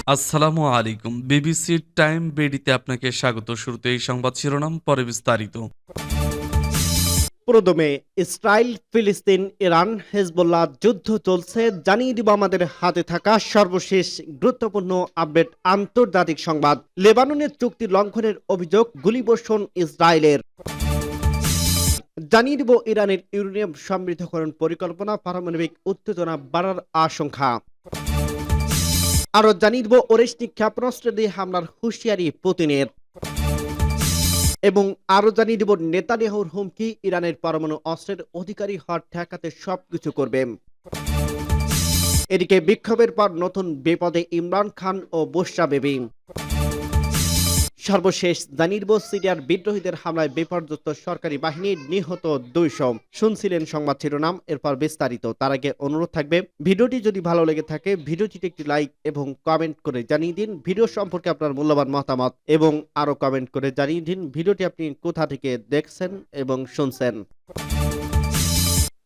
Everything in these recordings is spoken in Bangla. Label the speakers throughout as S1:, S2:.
S1: আসসালামু আলাইকুম। বিবিসি টাইম বেডিতে আপনাকে স্বাগত। শুরুতে এই সংবাদ শিরোনাম, পরে বিস্তারিত।
S2: প্রথমে ইসরায়েল, ফিলিস্তিন, ইরান, হেজবুল্লাহ যুদ্ধ চলছে, জানিয়ে দিব আমাদের হাতে থাকা সর্বশেষ গুরুত্বপূর্ণ আপডেট। আন্তর্জাতিক সংবাদ, লেবাননের চুক্তি লঙ্ঘনের অভিযোগ, গুলিবর্ষণ ইসরায়েলের। জানিয়ে দিব ইরানের ইউরেনিয়াম সমৃদ্ধকরণ পরিকল্পনা, পারমাণবিক উত্তেজনা বাড়ার আশঙ্কা। আরো জানিয়ে দিব ওরেশনি ক্ষেপণাস্ত্র দিয়ে হামলার হুঁশিয়ারি পুতিনের। এবং আরো জানিয়ে দিব নেতানিয়াহুর হুমকি, ইরানের পরমাণু অস্ত্রের অধিকারী হওয়ার ঠেকাতে সবকিছু করবে। এদিকে বিক্ষোভের পর নতুন বিপদে ইমরান খান ও বুশরা বেবি। সর্বশেষ জানিয়ে দিব সিরিয়ার বিদ্রোহীদের হামলায় বিপর্যস্ত সরকারি বাহিনী, নিহত 200। শুনছিলেন সংবাদ শিরোনাম, এরপর বিস্তারিত। তার আগে অনুরোধ থাকবে, ভিডিওটি যদি ভালো লেগে থাকে ভিডিওটিতে একটি লাইক এবং কমেন্ট করে জানিয়ে দিন ভিডিও সম্পর্কে আপনার মূল্যবান মতামত, এবং আরো কমেন্ট করে জানিয়ে দিন ভিডিওটি আপনি কোথা থেকে দেখছেন এবং শুনছেন।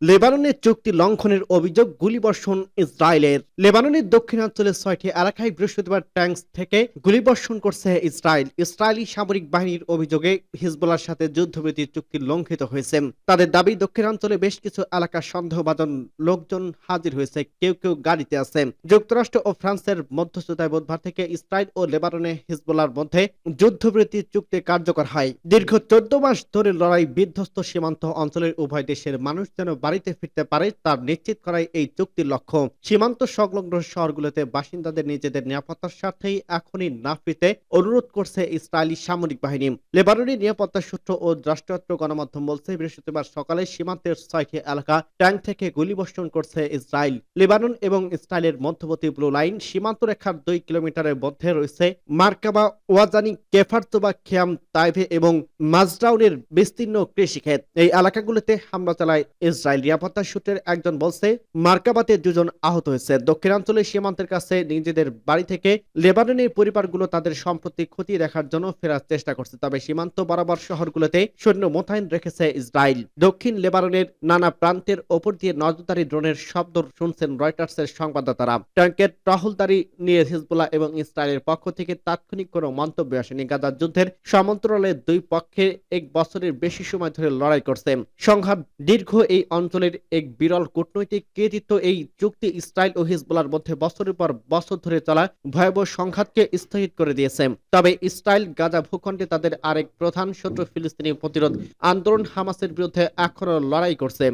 S2: লেবাননের চুক্তি লঙ্ঘনের অভিযোগ, গুলিবর্ষণ ইসরায়েলের। লেবাননের দক্ষিণাঞ্চলের 6টি এলাকায় বৃহস্পতিবার ট্যাঙ্কস থেকে গুলিবর্ষণ করছে ইসরায়েল। ইসরায়েলি সামরিক বাহিনীর অভিযোগে হিজবুল্লাহর সাথে যুদ্ধবিরতি চুক্তি লঙ্ঘিত হয়েছে। তাদের দাবি, দক্ষিণাঞ্চলে বেশ কিছু এলাকা সন্দেহভাজন লোকজন হাজির হয়েছে, কেউ কেউ গাড়িতে আছে। যুক্তরাষ্ট্র ও ফ্রান্সের মধ্যস্থতায় বুধবার থেকে ইসরায়েল ও লেবাননে হিজবুল্লাহর মধ্যে যুদ্ধবিরতি চুক্তি কার্যকর হয়। দীর্ঘ 14 মাস ধরে লড়াই বিধ্বস্ত সীমান্ত অঞ্চলের উভয় দেশের মানুষ যেন বাড়িতে ফিরতে পারে তার নিশ্চিত করাই এই চুক্তির লক্ষ্য। সীমান্ত সংলগ্ন শহরগুলোতে বাসিন্দাদের নিজেদের নিরাপত্তার স্বার্থেই এখনই না ফিরতে অনুরোধ করছে ইসরায়েলি সামরিক বাহিনী। লেবাননের নিরাপত্তা সূত্র ও রাষ্ট্রায়ত্ত গণমাধ্যম বলছে, বৃহস্পতিবার সকালে সীমান্তের 6টি এলাকা ট্যাঙ্ক থেকে গুলিবর্ষণ করছে ইসরায়েল। লেবানন এবং ইসরায়েলের মধ্যবর্তী ব্লু লাইন সীমান্ত রেখার 2 কিলোমিটারের মধ্যে রয়েছে মার্কাবা, ওয়াজানি, কেফারতুবা, খেয়াম, তাইভে এবং মাজরাউনের বিস্তীর্ণ কৃষিক্ষেত। এই এলাকাগুলোতে হামলা চালায় ইসরায়েল। নিরাপত্তা সূত্রের একজন বলছে, মার্কাবাতে 2 জন আহত হয়েছে। দক্ষিণাঞ্চলের সীমান্তের কাছে নিজেদের বাড়ি থেকে লেবাননের পরিবারগুলো তাদের সম্পত্তি খতিয়ে দেখার জন্য ফেরার চেষ্টা করছে, তবে সীমান্ত বরাবর শহরগুলোতে সৈন্য মোতায়েন রেখেছে ইসরায়েল। দক্ষিণ লেবাননের নানা প্রান্তের ওপর দিয়ে নজরদারি ড্রোনের শব্দ শুনছেন রয়টার্সের সংবাদদাতারা। ট্যাঙ্কের টহলদারি নিয়ে হিজবুল্লাহ এবং ইসরায়েলের পক্ষ থেকে তাৎক্ষণিক কোনো মন্তব্য আসেনি। গাজা যুদ্ধের সমান্তরালে দুই পক্ষে 1 বছরের বেশি সময় ধরে লড়াই করছে। সংঘাত দীর্ঘ এই অঞ্চলের এক বিরল কূটনৈতিক কৃতিত্ব। এই চুক্তি ইসরায়েল ও হিজবুল্লাহর মধ্যে বছরের পর বছর ধরে চলা ভয়াবহ সংঘাতকে স্থগিত করে দিয়েছে। তবে ইসরায়েল গাজা ভূখণ্ডে তাদের আরেক প্রধান শত্রু ফিলিস্তিনি প্রতিরোধ আন্দোলন হামাসের বিরুদ্ধে এখনও লড়াই করছে।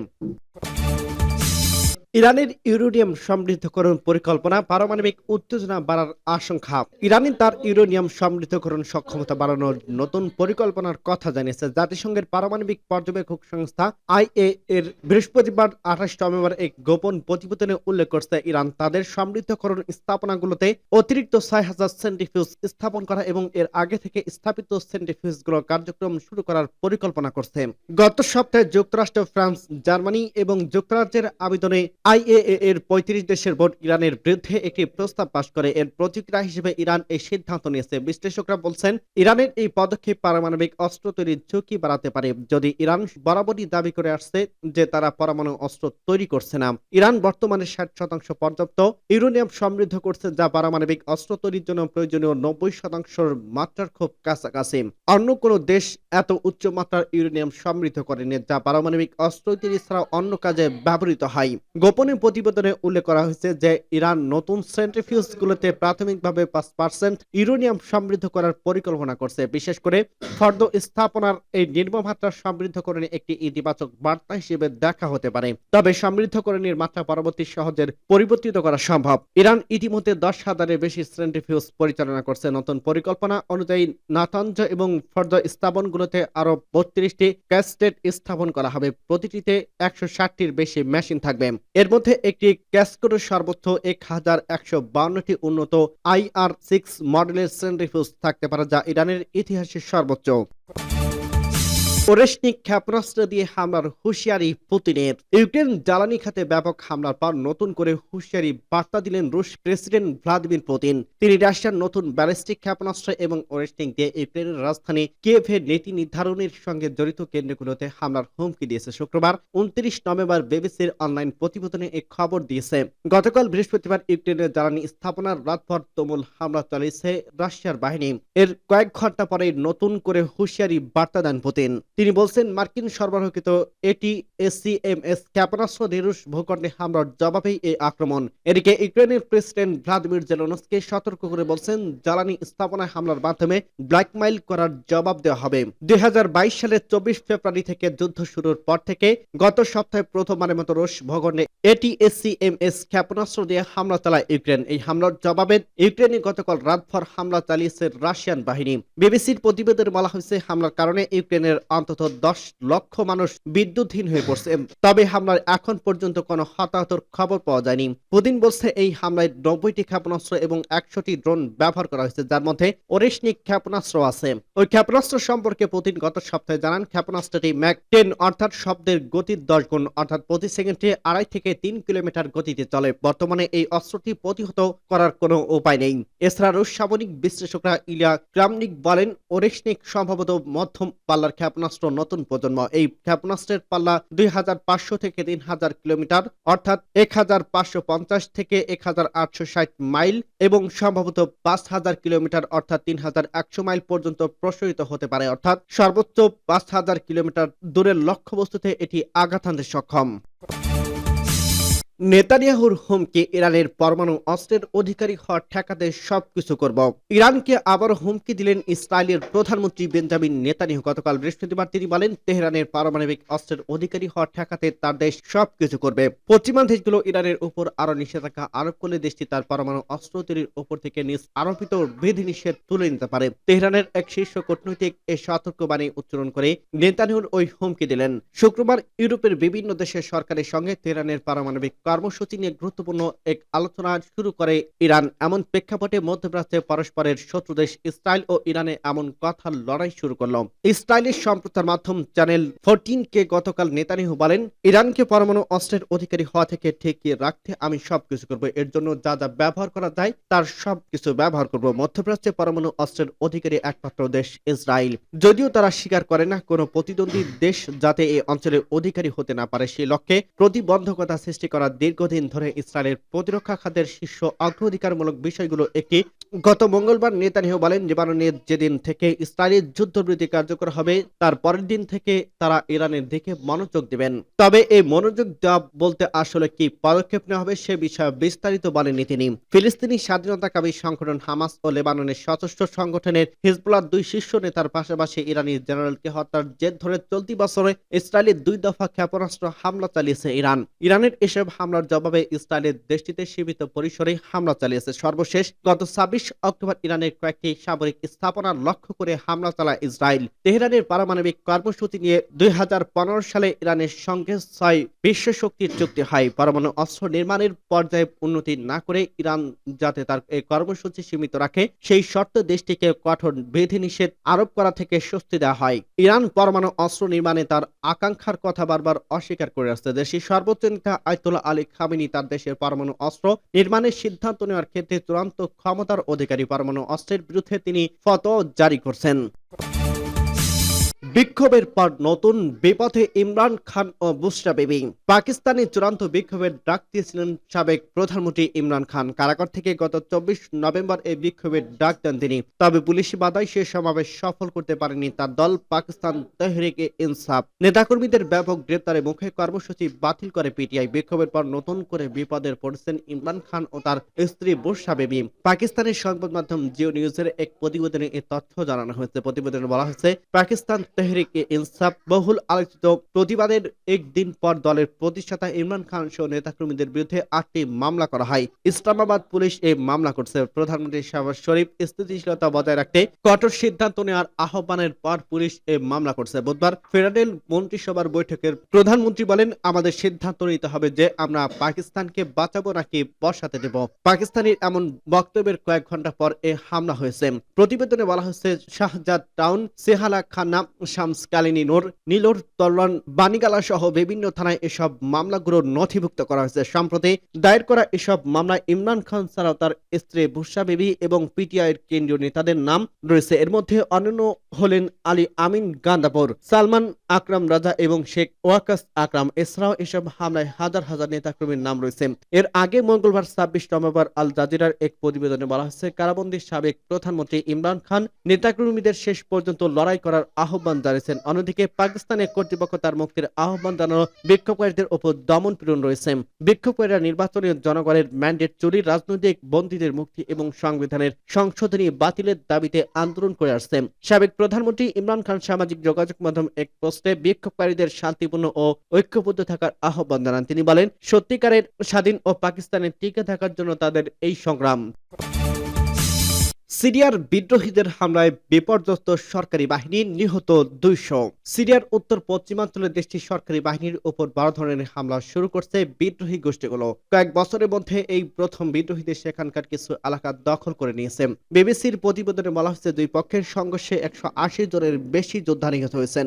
S2: ইরানের ইউরেনিয়াম সমৃদ্ধকরণ পরিকল্পনা, পারমাণবিক উত্তেজনা বাড়ার আশঙ্কা। ইরান তার ইউরেনিয়াম সমৃদ্ধকরণ সক্ষমতা বাড়ানোর নতুন পরিকল্পনার কথা জানিয়েছে। জাতিসংঘের পারমাণবিক পর্যবেক্ষক সংস্থা আইএ এর বৃহস্পতিবার 28 নভেম্বর এক গোপন প্রতিবেদনে উল্লেখ করছে, ইরান তাদের সমৃদ্ধকরণ স্থাপনাগুলোতে অতিরিক্ত 6000 সেন্ট্রিফিউজ স্থাপন করা এবং এর আগে থেকে স্থাপিত সেন্ট্রিফিউজগুলো কার্যক্রম শুরু করার পরিকল্পনা করছে। গত সপ্তাহে যুক্তরাষ্ট্র, ফ্রান্স, জার্মানি এবং যুক্তরাজ্যের আবেদনে আইএএ এর 35 দেশের বোর্ড ইরানের বিরুদ্ধে একটি প্রস্তাব পাশ করে। এর প্রতিক্রিয়া হিসেবে ইরান এই সিদ্ধান্ত নিয়েছে। বিশ্লেষকরা বলছেন, ইরানের এই পদক্ষেপ পারমাণবিক অস্ত্র তৈরির ঝুঁকি বাড়াতে পারে। যদি ইরান বরাবরই দাবি করে আসছে যে তারা পরমাণু অস্ত্র তৈরি করছে না। ইরান বর্তমানে 60% পর্যাপ্ত ইউরেনিয়াম সমৃদ্ধ করছে, যা পারমাণবিক অস্ত্র তৈরির জন্য প্রয়োজনীয় 90% মাত্রার খুব কাছাকাছি। অন্য কোনো দেশ এত উচ্চ মাত্রার ইউরেনিয়াম সমৃদ্ধ করেনি, যা পারমাণবিক অস্ত্র তৈরি ছাড়া অন্য কাজে ব্যবহৃত হয়। গোপনে প্রতিবেদনে উল্লেখ করা হয়েছে যে ইরান নতুন সেন্ট্রিফিউজগুলোতে প্রাথমিকভাবে 5% ইউরেনিয়াম সমৃদ্ধ করার পরিকল্পনা করছে। বিশেষ করে ফর্দ স্থাপনার এই নির্মমাত্রা সমৃদ্ধকরণে একটি ইতিবাচক বার্তা হিসেবে দেখা হতে পারে। তবে সমৃদ্ধকরণের মাত্রা পরবর্তী সহজের পরিবর্তিত করা সম্ভব। ইরান ইতিমধ্যে 10,000-এর বেশি সেন্ট্রিফিউজ পরিচালনা করছে। নতুন পরিকল্পনা অনুযায়ী নাতাঞ্জ এবং ফর্দ স্থাপনগুলোতে আরো 32টি ক্যাসকেড স্থাপন করা হবে। প্রতিটিতে 160টির বেশি মেশিন থাকবে। এর মধ্যে একটি ক্যাসকোডে সর্বোচ্চ 1152টি উন্নত IR-6 মডেলের সেন্ট্রিফিউজ থাকতে পারে, যা ইরানের ইতিহাসের সর্বোচ্চ। ওরেশনিক ক্ষেপণাস্ত্র দিয়ে হামলার হুঁশিয়ারি পুতিনের। ইউক্রেন জ্বালানি খাতে ব্যাপক হামলার পর নতুন করে হুঁশিয়ারি বার্তা দিলেন রুশ প্রেসিডেন্ট ভ্লাদিমির পুতিন। তিনি রাশিয়ার নতুন ব্যালিস্টিক ক্ষেপণাস্ত্র এবং ওরেশনিক দিয়ে ইউক্রেনের রাজধানী কিয়েভের নীতি নির্ধারণের সঙ্গে জড়িত কেন্দ্রগুলোতে হামলার হুমকি দিয়েছে। শুক্রবার 29 নভেম্বর বিবিসির অনলাইন প্রতিবেদনে এই খবর দিয়েছে। গতকাল বৃহস্পতিবার ইউক্রেনের জ্বালানি স্থাপনার রাতভর তুমুল হামলা চালিয়েছে রাশিয়ার বাহিনী। এর কয়েক ঘন্টা পরে নতুন করে হুঁশিয়ারি বার্তা দেন পুতিন। তিনি বলছেন, মার্কিন সরবরাহকৃত এটিএসিএমএস ক্ষেপণাস্ত্র দিয়ে রুশ ভূখণ্ডে হামলার জবাবেই এই আক্রমণ। এদিকে ইউক্রেনের প্রেসিডেন্ট ভ্লাদিমির জেলেনস্কি সতর্ক করে বলছেন, জ্বালানি স্থাপনায় হামলার মাধ্যমে ব্ল্যাকমেইল করার জবাব দেওয়া হবে। 2022 সালের 24 ফেব্রুয়ারি থেকে যুদ্ধ শুরুর পর থেকে গত সপ্তাহে প্রথমবারের মতো রুশ ভূখণ্ডে এটিএসিএমএস ক্ষেপণাস্ত্র দিয়ে হামলা চালায় ইউক্রেন। এই হামলার জবাবে ইউক্রেনে গতকাল রাতভর হামলা চালিয়েছে রাশিয়ান বাহিনী। বিবিসির প্রতিবেদনে বলা হয়েছে, হামলার কারণে ইউক্রেনের অন্তত 10 লক্ষ মানুষ বিদ্যুৎহীন হয়ে পড়ছে। তবে হামলার এখন পর্যন্ত কোনো হতাহতের খবর পাওয়া যায়নি। পুতিন বলছে, এই হামলায় 90টি ক্ষেপণাস্ত্র এবং 100টি ড্রোন ব্যবহার করা হয়েছে, যার মধ্যে ওরেশনিক ক্ষেপণাস্ত্র আছে। ওই ক্ষেপণাস্ত্র সম্পর্কে পুতিন গত সপ্তাহে জানান, ক্ষেপণাস্ত্রটি ম্যাক 10 অর্থাৎ শব্দের গতির 10 গুণ অর্থাৎ প্রতি সেকেন্ডে 2.5 থেকে 3 কিলোমিটার গতিতে চলে। বর্তমানে এই অস্ত্রটি প্রতিহত করার কোনো উপায় নেই। এছাড়া রুশ সামরিক বিশ্লেষকরা ইলিয়া ক্রামনিক বলেন, ওরেশনিক সম্ভবত মধ্যম পাল্লার ক্ষেপণাস্ত্র নতুন প্রজন্ম। এই ক্ষেপণাস্ত্রের পাল্লা 2500 থেকে 3000 কিলোমিটার অর্থাৎ 1550 থেকে 1860 মাইল এবং সম্ভবত 5000 কিলোমিটার অর্থাৎ 3100 মাইল পর্যন্ত প্রসারিত হতে পারে, অর্থাৎ সর্বোচ্চ 5000 কিলোমিটার দূরের লক্ষ্যবস্তুতে এটি আঘাত হানতে সক্ষম। নেতানিয়াহুর হুমকি, ইরানের পরমাণু অস্ত্রের অধিকারী হওয়া ঠেকাতে সবকিছু করব। ইরানকে আবারও হুমকি দিলেন ইসরায়েলের প্রধানমন্ত্রী বেঞ্জামিন নেতানিয়াহু। গতকাল বৃহস্পতিবার তিনি বলেন, তেহরানের পারমাণবিক অস্ত্রের অধিকারী হওয়া ঠেকাতে তার দেশ সবকিছু করবে। পশ্চিমা দেশগুলো ইরানের উপর আরো নিষেধাজ্ঞা আরোপ করলে দেশটি তার পরমাণু অস্ত্র তৈরির উপর থেকে নিজ আরোপিত বিধিনিষেধ তুলে নিতে পারে। তেহরানের এক শীর্ষ কূটনৈতিক এ সতর্কবাণী উচ্চারণ করে নেতানিয়াহুর ওই হুমকি দিলেন। শুক্রবার ইউরোপের বিভিন্ন দেশের সরকারের সঙ্গে তেহরানের পারমাণবিক কর্মসূচি নিয়ে গুরুত্বপূর্ণ এক আলোচনা শুরু করে ইরান। এমন প্রেক্ষাপটে মধ্যপ্রাচ্যে পরস্পরের শত্রু দেশ ইসরায়েল ও ইরানে এমন কথার লড়াই শুরু করল। ইসরায়েলের সম্প্রচার মাধ্যম চ্যানেল 14 কে গতকাল নেতানিয়াহু বলেন, ইরানকে পরমাণু অস্ত্রের অধিকারী হওয়া থেকে ঠেকিয়ে রাখতে আমি সবকিছু করব। এর জন্য যা যা ব্যবহার করা যায় তার সবকিছু ব্যবহার করব। মধ্যপ্রাচ্যে পরমাণু অস্ত্রের অধিকারী একমাত্র দেশ ইসরায়েল। যদিও তারা স্বীকার করে না কোনো প্রতিদ্বন্দ্বী দেশ যাতে এই অঞ্চলের অধিকারী হতে না পারে, সেই লক্ষ্যে প্রতিবন্ধকতা সৃষ্টি করা দীর্ঘদিন ধরে ইসরায়েলের প্রতিরক্ষা খাতের শীর্ষ অগ্রাধিকারমূলক বিষয়গুলো একটি। গত মঙ্গলবার নেতানিয়াহু বলেন, লেবাননে যেদিন থেকে ইসরায়েলের যুদ্ধবিরতি কার্যকর হবে তার পরের দিন থেকে তারা ইরানের দিকে মনোযোগ দেবেন। তবে এই মনোযোগ দেওয়া বলতে আসলে কি পদক্ষেপ নেওয়া হবে সে বিষয়ে বিস্তারিত বলেননি তিনি। ফিলিস্তিনি স্বাধীনতাকামী সংগঠন হামাস ও লেবাননের সশস্ত্র সংগঠনের হিজবুল্লাহর 2 শীর্ষ নেতার পাশাপাশি ইরানি জেনারেলকে হত্যার জের ধরে চলতি বছরে ইসরায়েলের 2 দফা ক্ষেপণাস্ত্র হামলা চালিয়েছে ইরান। ইরানের এসব হামলার জবাবে ইসরায়েলের দেশটিতে সীমিত পরিসরে হামলা চালিয়েছে। সর্বশেষ গত 26 অক্টোবর ইরানের কয়েকটি সামরিক স্থাপনার লক্ষ্য করে হামলা চালায় ইসরায়েল। তেহরানের পারমাণবিক কর্মসূচি নিয়ে 2015 সালে ইরানের সঙ্গে 6 বিশ্ব শক্তির চুক্তি হয়। পরমাণু অস্ত্র নির্মাণের পর্যায়ে উন্নতি না করে ইরান যাতে তার এই কর্মসূচি সীমিত রাখে সেই শর্তে দেশটিকে কঠোর বিধিনিষেধ আরোপ করা থেকে স্বস্তি দেওয়া হয়। ইরান পরমাণু অস্ত্র নির্মাণে তার আকাঙ্ক্ষার কথা বারবার অস্বীকার করে আসছে। দেশটির সর্বোচ্চ নেতা আয়াতুল্লাহ আলী খামেনি তার দেশের পরমাণু অস্ত্র নির্মাণের সিদ্ধান্ত নেওয়ার ক্ষেত্রে চূড়ান্ত ক্ষমতার অধিকারী। পরমাণু অস্ত্রের বিরুদ্ধে তিনি ফতোয়া জারি করছেন। বিক্ষোভের পর নতুন বিপথে ইমরান খান ও বুশরা বেবি। পাকিস্তানে চূড়ান্ত বিক্ষোভের ডাক দিয়েছিলেন সাবেক প্রধানমন্ত্রী ইমরান খান। কারাগার থেকে গত 24 নভেম্বর এই বিক্ষোভের ডাক দেন তিনি। তবে পুলিশি বাধায় সে সমাবেশ সফল করতে পারেনি তার দল পাকিস্তান তেহরিকে ইনসাফ। নেতাকর্মীদের ব্যাপক গ্রেপ্তারের মুখে কর্মসূচি বাতিল করে পিটিআই। বিক্ষোভের পর নতুন করে বিপদে পড়েছেন ইমরান খান ও তার স্ত্রী বুশরা বেবি। পাকিস্তানের সংবাদ মাধ্যম জিও নিউজের এক প্রতিবেদনে এই তথ্য জানানো হয়েছে। প্রতিবেদনে বলা হয়েছে, পাকিস্তান তেহরিকে ইনসাফ বহুল আলোচিত প্রতিবাদের একদিন পর দলের প্রতিষ্ঠাতা ইমরান খান সহ নেতাকর্মীদের বিরুদ্ধে 8টি মামলা করা হয়। ইসলামাবাদ পুলিশ এই মামলা করছে। প্রধানমন্ত্রী শাহবাজ শরীফ স্থিতিশীলতা বজায় রাখতে কঠোর সিদ্ধান্ত নেওয়ার আহ্বানের পর পুলিশ এই মামলা করছে। বুধবার ফেডারেল মন্ত্রিসভার বৈঠকের প্রধানমন্ত্রী বলেন, আমাদের সিদ্ধান্ত নিতে হবে যে আমরা পাকিস্তানকে বাঁচাবো নাকি বসাতে দেব। পাকিস্তানের এমন বক্তব্যের কয়েক ঘন্টা পর এ হামলা হয়েছে। প্রতিবেদনে বলা হয়েছে, শাহজাদ টাউন, সেহালা খানা, শামস, কালিনী নূর, নীলুর, তরওয়ান, বানিগালা সহ বিভিন্ন থানায় এসব মামলাগুলো নথিভুক্ত করা হয়েছে। সম্প্রতি দায়ের করা এসব মামলায় ইমরান খান ছাড়াও তার স্ত্রী বুশরা বিবি এবং পিটিআইয়ের কেন্দ্রীয় নেতাদের নাম রয়েছে। এর মধ্যে অন্যান্য হলেন আলী আমিন গান্দাপুর, সালমান আকরাম রাজা এবং শেখ ওয়াকাস আকরাম। এছাড়াও এসব হামলায় হাজার হাজার নেতাকর্মীর নাম রয়েছে। এর আগে মঙ্গলবার ২৬ নভেম্বর আল জাজিরার এক প্রতিবেদনে বলা হয়েছে, কারাবন্দী সাবেক প্রধানমন্ত্রী ইমরান খান নেতাকর্মীদের শেষ পর্যন্ত লড়াই করার আহ্বান জানিয়েছেন। অন্যদিকে পাকিস্তানের কর্তৃপক্ষ তার মুক্তির আহ্বান জানানো বিক্ষোভকারীদের উপর দমন পীড়ন রয়েছে। বিক্ষোভকারীরা নির্বাচনী জনগণের ম্যান্ডেট চুরি, রাজনৈতিক বন্দীদের মুক্তি এবং সংবিধানের সংশোধনী বাতিলের দাবিতে আন্দোলন করে আসছে। সাবেক প্রধানমন্ত্রী ইমরান খান সামাজিক যোগাযোগ মাধ্যম এক পোস্টে বিক্ষোভকারীদের শান্তিপূর্ণ ও ঐক্যবদ্ধ থাকার আহ্বান জানান। তিনি বলেন, সত্যিকারের স্বাধীন ও পাকিস্তানের টিকে থাকার জন্য তাদের এই সংগ্রাম। সিরিয়ার বিদ্রোহীদের হামলায় বিপর্যস্ত সরকারি বাহিনী, নিহত ২০০। সিরিয়ার উত্তর পশ্চিমাঞ্চলে দেশটির সরকারি বাহিনীর উপর বড় ধরনের হামলা শুরু করছে বিদ্রোহী গোষ্ঠীগুলো। কয়েক বছরের মধ্যে এই প্রথম বিদ্রোহীদের সেখানকার কিছু এলাকা দখল করে নিয়েছে। বিবিসির প্রতিবেদনে বলা হয়েছে, দুই পক্ষের সংঘর্ষে ১৮০ জনের বেশি যোদ্ধা নিহত হয়েছেন।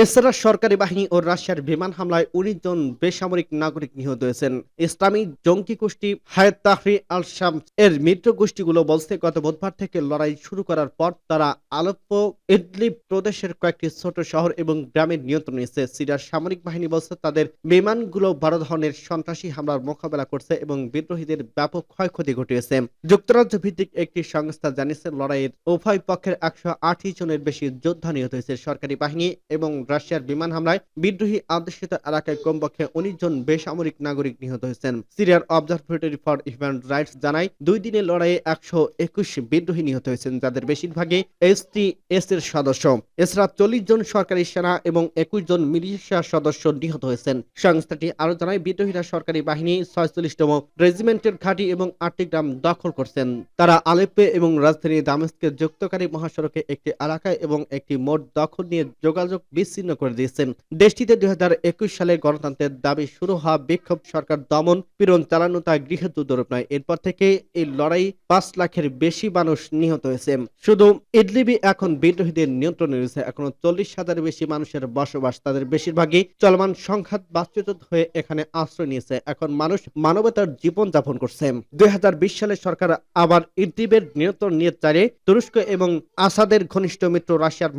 S2: এছাড়া সরকারি বাহিনী ও রাশিয়ার বিমান হামলায় ১৯ জন বেসামরিক নাগরিক নিহত হয়েছেন। ইসলামী জঙ্গি গোষ্ঠী হায়াত তাহরির আল শামস এর মিত্র গোষ্ঠীগুলো বলছে, গত বুধবার থেকে লড়াই শুরু করার পর তারা আলেপ্পো, ইদলিব প্রদেশের কয়েকটি ছোট শহর এবং গ্রামের নিয়ন্ত্রণ নিয়েছে। সিরিয়ার সামরিক বাহিনী বলছে, তাদের বিমানগুলো বড় ধরনের সন্ত্রাসী হামলার মোকাবেলা করছে এবং বিদ্রোহীদের ব্যাপক ক্ষয়ক্ষতি ঘটিয়েছে। যুক্তরাজ্য ভিত্তিক একটি সংস্থা জানিয়েছে, লড়াইয়ের উভয় পক্ষের ১২৮ জনের বেশি যোদ্ধা নিহত হয়েছে। সরকারি বাহিনী এবং রাশিয়ার বিমান হামলায় বিদ্রোহী অধ্যুষিত এলাকায় কমপক্ষে ১৯ জন বেসামরিক নাগরিক নিহত হয়েছেন। সিরিয়ার অবজারভেটরি ফর হিউম্যান রাইটস জানায়, ২ দিনের লড়াইয়ে ১২১ বিদ্রোহী নিহত হয়েছেন, যাদের বেশিরভাগই এসটিএস এর সদস্য। এছাড়া ৪০ জন সরকারি সেনা এবং ২১ জন মিলিশিয়া সদস্য নিহত হয়েছেন। সংস্থাটি আরো জানায়, বিদ্রোহীরা সরকারি বাহিনী ৪৬তম রেজিমেন্টের ঘাঁটি এবং ৮টি গ্রাম দখল করছেন। তারা আলেপ্পো এবং রাজধানী দামেস্কের যুক্তকারী মহাসড়কে একটি এলাকায় এবং একটি মোড় দখল নিয়ে যোগাযোগ বিচ্ছিন্ন করে দিয়েছেন। দেশটিতে ২০২১ সালে গণতন্ত্রের দাবি শুরু হওয়া বিক্ষোভ সরকার দমন পীড়ন চালানো তা গৃহযুদ্ধরূপ নয়। এরপর থেকে এই লড়াই ৫ লাখের বেশি মানুষ নিহত হয়েছে। শুধু ইদলিবই এখন বিদ্রোহীদের নিয়ন্ত্রণে রয়েছে। এখনো ৪০,০০০ বেশি মানুষের বসবাস, তাদের বেশিরভাগই চলমান সংঘাত বাস্তুচ্যুত হয়ে এখানে আশ্রয় নিয়েছে। এখন মানুষ মানবতার জীবন যাপন করছে। ২০২০ সালে সরকার আবার ইদলিবের নিয়ন্ত্রণ নিয়ে চাইলে তুরস্ক এবং আসাদের ঘনিষ্ঠ মিত্র রাশিয়ার